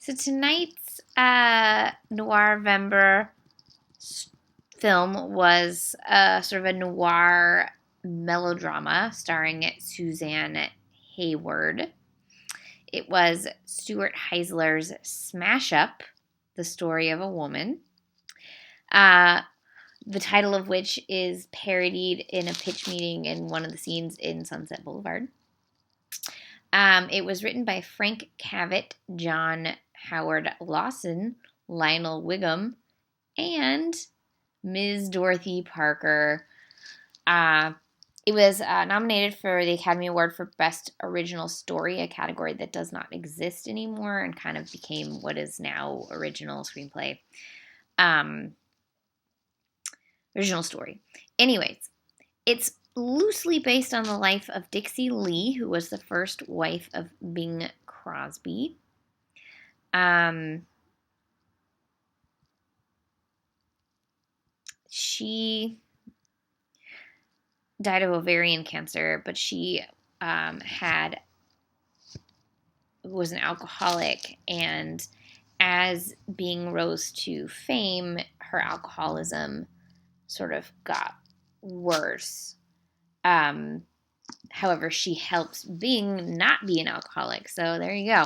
So tonight's Noirvember film was sort of a noir melodrama starring Susan Hayward. It was Stuart Heisler's smash up, The Story of a Woman, the title of which is parodied in a pitch meeting in one of the scenes in Sunset Boulevard. It was written by Frank Cavett, John Howard Lawson, Lionel Wiggum, and Ms. Dorothy Parker. It was nominated for the Academy Award for Best Original Story, a category that does not exist anymore and kind of became what is now original screenplay. Original story. Anyways, it's loosely based on the life of Dixie Lee, who was the first wife of Bing Crosby. She died of ovarian cancer, but she was an alcoholic, and as Bing rose to fame, her alcoholism sort of got worse. However, she helps Bing not be an alcoholic. So there you go.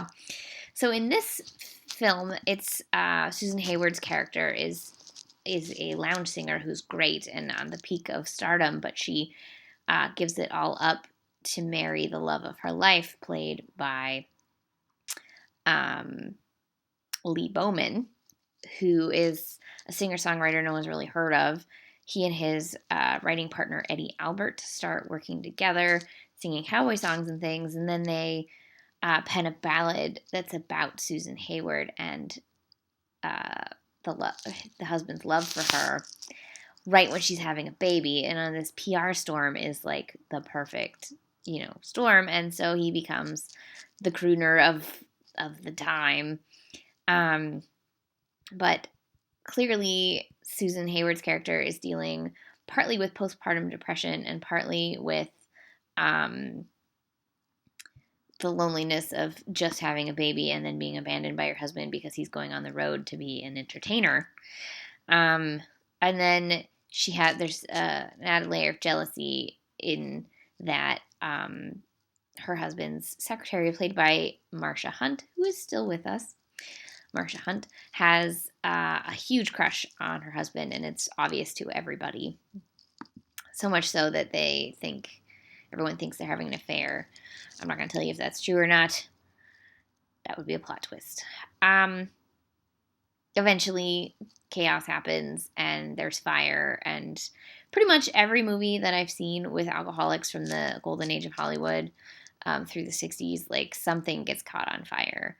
So in this film, it's Susan Hayward's character is a lounge singer who's great and on the peak of stardom, but she gives it all up to marry the love of her life, played by Lee Bowman, who is a singer-songwriter no one's really heard of. He and his writing partner, Eddie Albert, start working together, singing cowboy songs and things, and then they pen a ballad that's about Susan Hayward and the husband's love for her right when she's having a baby. And on this PR storm is like the perfect, storm, and so he becomes the crooner of the time. But clearly, Susan Hayward's character is dealing partly with postpartum depression and partly with the loneliness of just having a baby and then being abandoned by her husband because he's going on the road to be an entertainer. And then there's an added layer of jealousy in that her husband's secretary, played by Marcia Hunt, who is still with us. Marcia Hunt has a huge crush on her husband, and it's obvious to everybody. So much so that everyone thinks they're having an affair. I'm not going to tell you if that's true or not. That would be a plot twist. Eventually, chaos happens, and there's fire, and pretty much every movie that I've seen with alcoholics from the golden age of Hollywood through the 60s, like something gets caught on fire.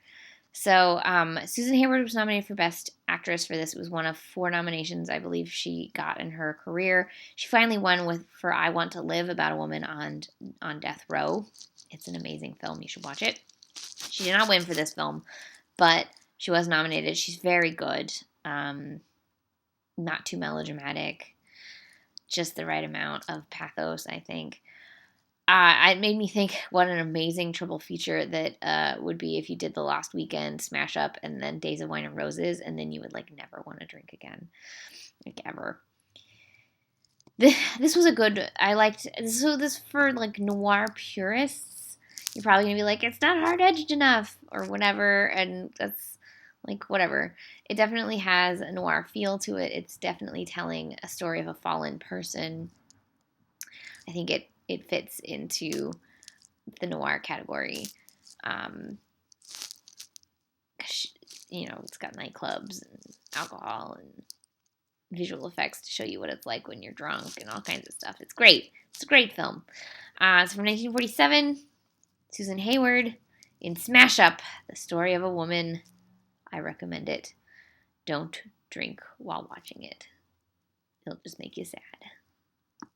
So Susan Hayward was nominated for Best Actress for this. It was one of 4 nominations I believe she got in her career. She finally won for I Want to Live, about a woman on death row. It's an amazing film. You should watch it. She did not win for this film, but she was nominated. She's very good. Not too melodramatic. Just the right amount of pathos, I think. It made me think what an amazing triple feature that would be if you did The Lost Weekend, Smash Up, and then Days of Wine and Roses, and then you would never want to drink again, ever. This was a good. I liked. So this for noir purists, you're probably gonna be like, it's not hard edged enough or whatever, and that's whatever. It definitely has a noir feel to it. It's definitely telling a story of a fallen person. I think it fits into the noir category. It's got nightclubs and alcohol and visual effects to show you what it's like when you're drunk and all kinds of stuff. It's great. It's a great film. It's from 1947. Susan Hayward in Smash Up, The Story of a Woman. I recommend it. Don't drink while watching it. It'll just make you sad.